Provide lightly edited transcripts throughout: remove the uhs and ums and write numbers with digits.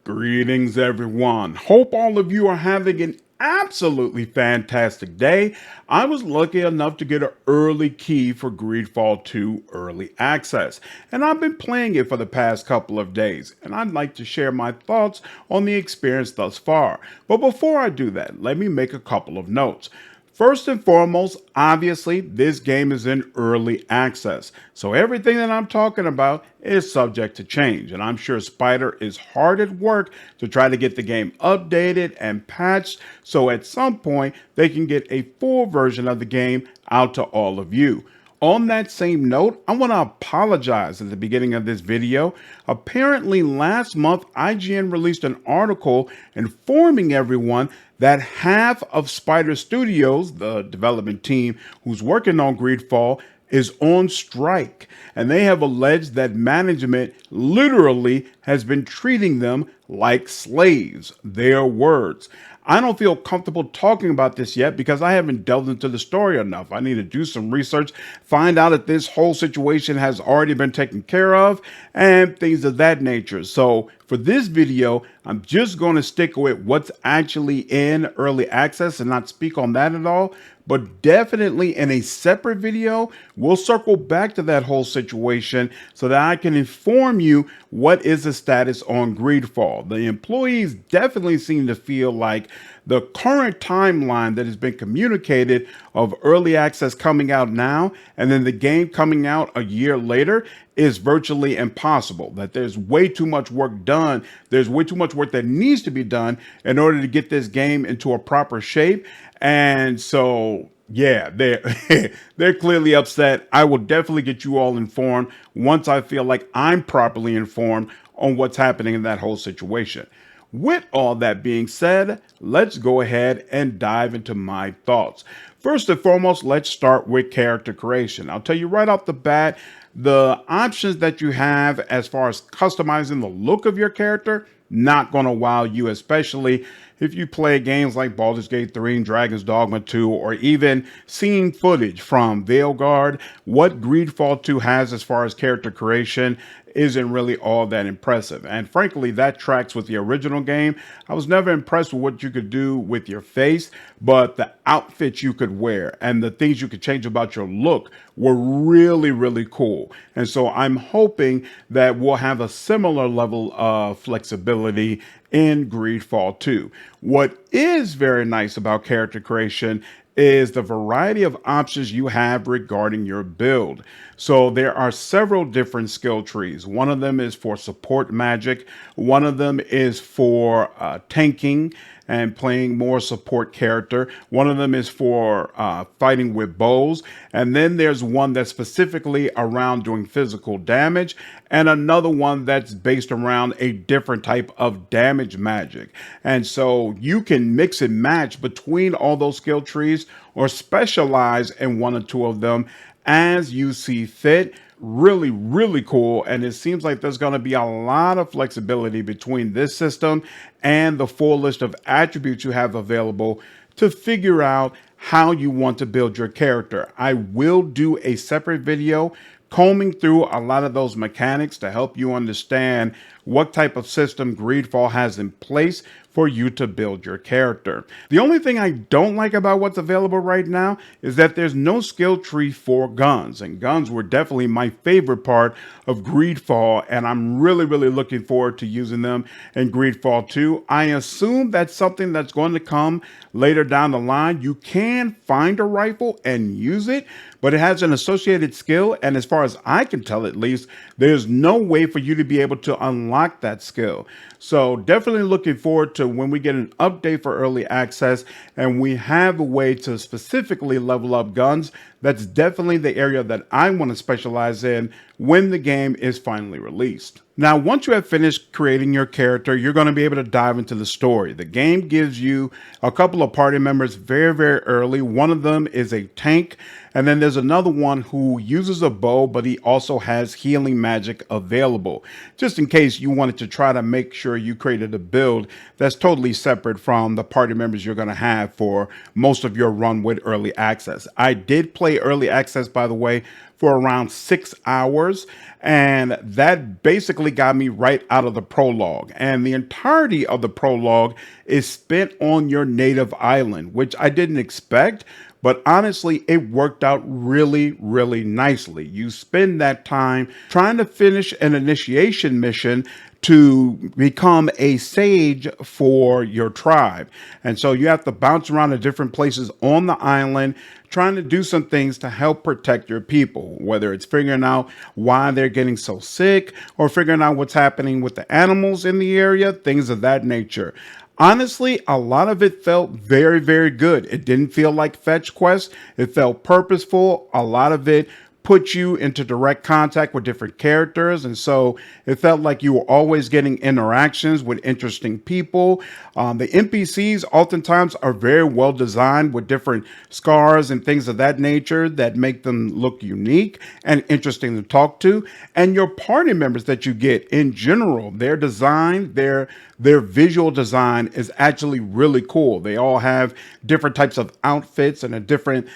Greetings, everyone. Hope all of you are having an absolutely fantastic day. I was lucky enough to get an early key for Greedfall 2 early access, and I've been playing it for the past couple of days, and I'd like to share my thoughts on the experience thus far. But before I do that, let me make a couple of notes. First and foremost, obviously, this game is in early access. So everything that I'm talking about is subject to change. And I'm sure Spider is hard at work to try to get the game updated and patched. So at some point, they can get a full version of the game out to all of you. On that same note, I want to apologize at the beginning of this video. Apparently last month, IGN released an article informing everyone that half of Spider Studios, the development team who's working on Greedfall, is on strike. And they have alleged that management literally has been treating them like slaves. Their words. I don't feel comfortable talking about this yet because I haven't delved into the story enough. I need to do some research, find out if this whole situation has already been taken care of, and things of that nature. So for this video, I'm just going to stick with what's actually in early access and not speak on that at all. But definitely in a separate video, we'll circle back to that whole situation so that I can inform you what is the status on Greedfall. The employees definitely seem to feel like the current timeline that has been communicated of early access coming out now and then the game coming out a year later is virtually impossible, that there's way too much work done. There's way too much work that needs to be done in order to get this game into a proper shape. And so, yeah, they're clearly upset. I will definitely get you all informed once I feel like I'm properly informed on what's happening in that whole situation. With all that being said, let's go ahead and dive into my thoughts. First and foremost, let's start with character creation. I'll tell you right off the bat, the options that you have as far as customizing the look of your character, not going to wow you, especially if you play games like Baldur's Gate 3 and Dragon's Dogma 2, or even seeing footage from Veilguard. What Greedfall 2 has as far as character creation isn't really all that impressive. And frankly, that tracks with the original game. I was never impressed with what you could do with your face, but the outfits you could wear and the things you could change about your look were really, really cool. And so I'm hoping that we'll have a similar level of flexibility in Greedfall 2. What is very nice about character creation is the variety of options you have regarding your build. So there are several different skill trees. One of them is for support magic. One of them is for tanking and playing more support character. One of them is for fighting with bows. And then there's one that's specifically around doing physical damage, and another one that's based around a different type of damage magic. And so you can mix and match between all those skill trees or specialize in one or two of them as you see fit. Really, really cool. And it seems like there's going to be a lot of flexibility between this system and the full list of attributes you have available to figure out how you want to build your character. I will do a separate video combing through a lot of those mechanics to help you understand what type of system Greedfall has in place for you to build your character. The only thing I don't like about what's available right now is that there's no skill tree for guns, and guns were definitely my favorite part of Greedfall, and I'm really, really looking forward to using them in Greedfall 2. I assume that's something that's going to come later down the line. You can find a rifle and use it, but it has an associated skill, and as far as I can tell at least, there's no way for you to be able to unlock that skill. So definitely looking forward to when we get an update for early access and we have a way to specifically level up guns. That's definitely the area that I want to specialize in when the game is finally released. Now, once you have finished creating your character, you're going to be able to dive into the story. The game gives you a couple of party members very, very early. One of them is a tank, and then there's another one who uses a bow, but he also has healing magic available, just in case you wanted to try to make sure you created a build that's totally separate from the party members you're going to have for most of your run with early access. I did play play early access, by the way, for around 6 hours. And that basically got me right out of the prologue. And the entirety of the prologue is spent on your native island, which I didn't expect. But honestly, it worked out really, really nicely. You spend that time trying to finish an initiation mission to become a sage for your tribe. And so you have to bounce around to different places on the island, trying to do some things to help protect your people, whether it's figuring out why they're getting so sick or figuring out what's happening with the animals in the area, things of that nature. Honestly, a lot of it felt very, very good. It didn't feel like fetch quests. It felt purposeful. A lot of it put you into direct contact with different characters. And so it felt like you were always getting interactions with interesting people. The NPCs oftentimes are very well designed with different scars and things of that nature that make them look unique and interesting to talk to. And your party members that you get in general, their design, their visual design is actually really cool. They all have different types of outfits and a different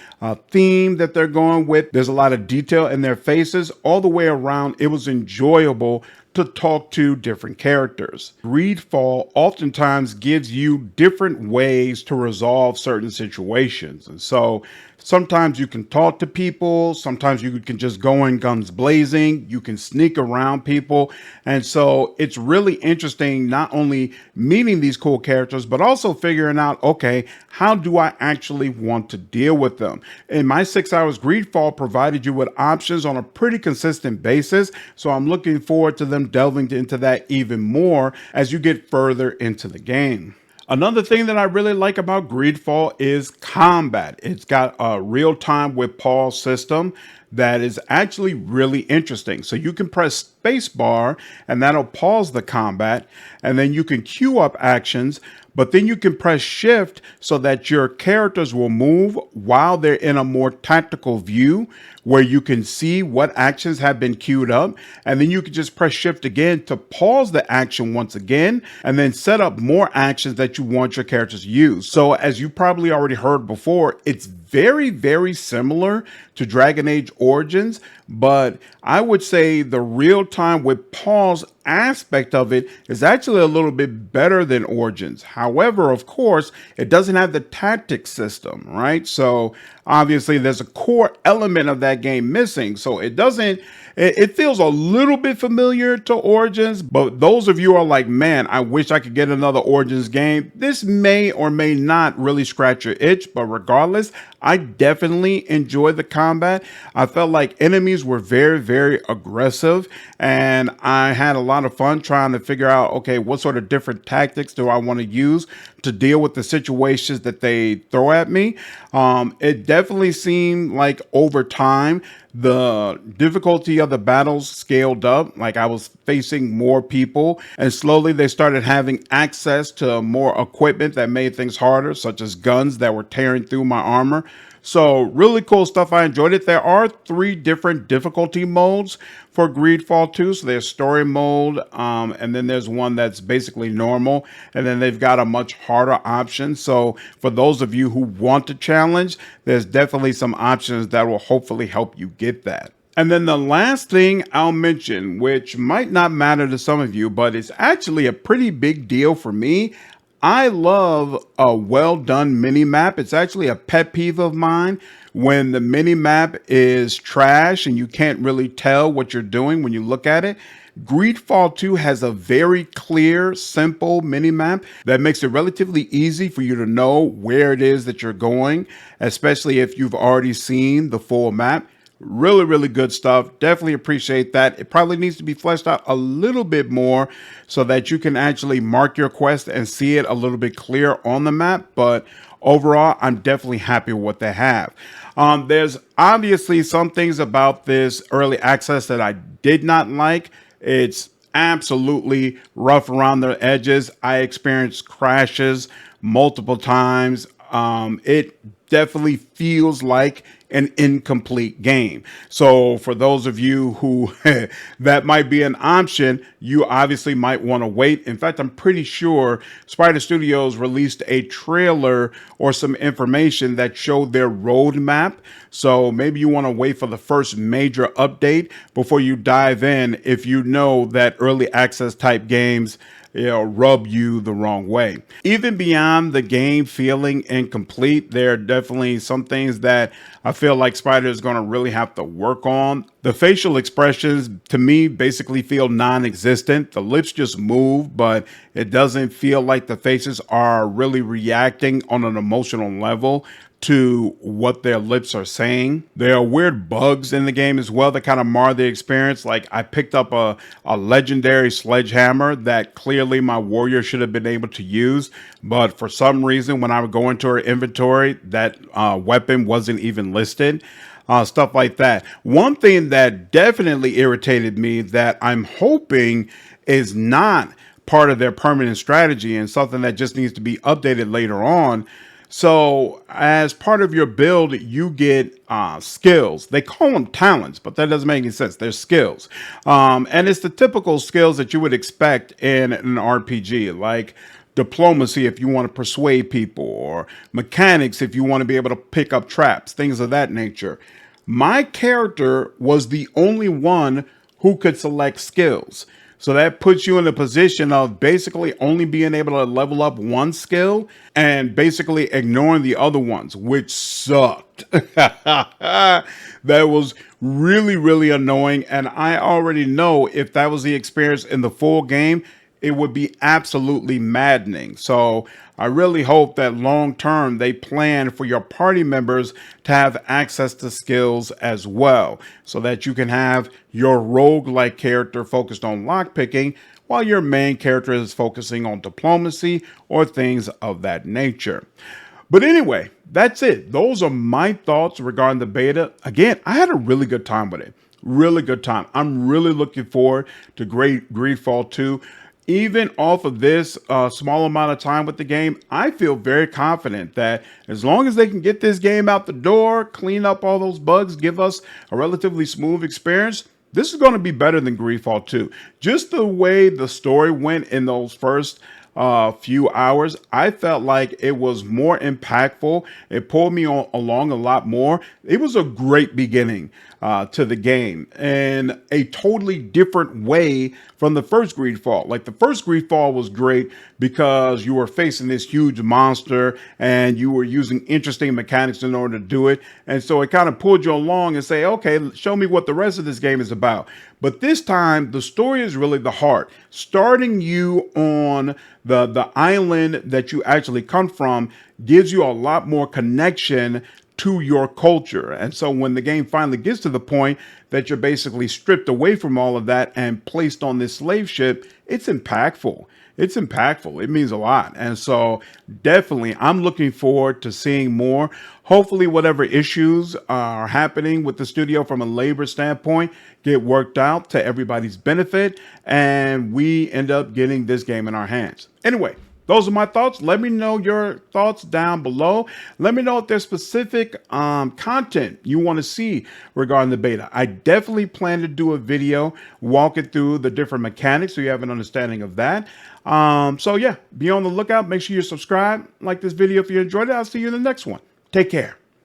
theme that they're going with. There's a lot of detail in their faces all the way around. It was enjoyable to talk to different characters. Greedfall oftentimes gives you different ways to resolve certain situations. And so sometimes you can talk to people, sometimes you can just go in guns blazing, you can sneak around people. And so it's really interesting not only meeting these cool characters, but also figuring out, okay, how do I actually want to deal with them? In my 6 hours, Greedfall provided you with options on a pretty consistent basis. So I'm looking forward to them delving into that even more as you get further into the game. Another thing that I really like about Greedfall is combat. It's got a real time with pause system that is actually really interesting. So you can press spacebar and that'll pause the combat, and then you can queue up actions, but then you can press shift so that your characters will move while they're in a more tactical view where you can see what actions have been queued up. And then you can just press shift again to pause the action once again, and then set up more actions that you want your characters to use. So as you probably already heard before, it's very, very similar to Dragon Age Origins, but I would say the real time with pause aspect of it is actually a little bit better than Origins. However, of course, it doesn't have the tactics system, right? So obviously there's a core element of that game missing. So it feels a little bit familiar to Origins, but those of you who are like, man, I wish I could get another Origins game, this may or may not really scratch your itch, but regardless, I definitely enjoyed the combat. I felt like enemies were very, very aggressive, and I had a lot of fun trying to figure out, okay, what sort of different tactics do I want to use to deal with the situations that they throw at me. It definitely seemed like over time, the difficulty of the battles scaled up. Like I was facing more people, and slowly they started having access to more equipment that made things harder, such as guns that were tearing through my armor. So really cool stuff. I enjoyed it. There are 3 different difficulty modes for Greedfall 2. So there's story mode, and then there's one that's basically normal, and then they've got a much harder option. So for those of you who want to challenge, there's definitely some options that will hopefully help you get that. And then the last thing I'll mention, which might not matter to some of you, but it's actually a pretty big deal for me. I love a well done mini map. It's actually a pet peeve of mine when the mini map is trash and you can't really tell what you're doing when you look at it. Greedfall 2 has a very clear, simple mini map that makes it relatively easy for you to know where it is that you're going, especially if you've already seen the full map. Really, really good stuff. Definitely appreciate that. It probably needs to be fleshed out a little bit more so that you can actually mark your quest and see it a little bit clear on the map. But overall, I'm definitely happy with what they have. There's obviously some things about this early access that I did not like. It's absolutely rough around the edges. I experienced crashes multiple times. It definitely feels like an incomplete game. So for those of you who that might be an option, you obviously might want to wait. In fact, I'm pretty sure Spider Studios released a trailer or some information that showed their roadmap. So maybe you want to wait for the first major update before you dive in if you know that early access type games rub you the wrong way. Even beyond the game feeling incomplete, there are definitely some things that I feel like Spider is going to really have to work on. The facial expressions to me basically feel non-existent. The lips just move, but it doesn't feel like the faces are really reacting on an emotional level to what their lips are saying. There are weird bugs in the game as well that kind of mar the experience. Like I picked up a legendary sledgehammer that clearly my warrior should have been able to use. But for some reason, when I would go into her inventory, that weapon wasn't even listed. Stuff like that. One thing that definitely irritated me that I'm hoping is not part of their permanent strategy and something that just needs to be updated later on. So as part of your build, you get skills. They call them talents, but that doesn't make any sense. They're skills. And it's the typical skills that you would expect in an RPG, like diplomacy if you want to persuade people, or mechanics if you want to be able to pick up traps, things of that nature. My character was the only one who could select skills. So that puts you in a position of basically only being able to level up one skill and basically ignoring the other ones, which sucked. That was really, really annoying. And I already know if that was the experience in the full game, it would be absolutely maddening. So I really hope that long term they plan for your party members to have access to skills as well, so that you can have your roguelike character focused on lockpicking while your main character is focusing on diplomacy or things of that nature. But anyway, that's it. Those are my thoughts regarding the beta. Again, I had a really good time with it. Really good time. I'm really looking forward to Greedfall 2. Even off of this small amount of time with the game, I feel very confident that as long as they can get this game out the door, clean up all those bugs, give us a relatively smooth experience, this is going to be better than Greedfall 2. Just the way the story went in those first few hours, I felt like it was more impactful. It pulled me along a lot more. It was a great beginning to the game in a totally different way from the first Greedfall. Like the first Greedfall was great because you were facing this huge monster and you were using interesting mechanics in order to do it. And so it kind of pulled you along and say, okay, show me what the rest of this game is about. But this time, the story is really the heart, starting you on the island that you actually come from gives you a lot more connection to your culture. And so when the game finally gets to the point that you're basically stripped away from all of that and placed on this slave ship, it's impactful. It's impactful. It means a lot. And so definitely I'm looking forward to seeing more. Hopefully whatever issues are happening with the studio from a labor standpoint get worked out to everybody's benefit, and we end up getting this game in our hands. Anyway, those are my thoughts. Let me know your thoughts down below. Let me know if there's specific content you want to see regarding the beta. I definitely plan to do a video walking through the different mechanics so you have an understanding of that. So yeah, be on the lookout. Make sure you subscribe, like this video if you enjoyed it. I'll see you in the next one. Take care.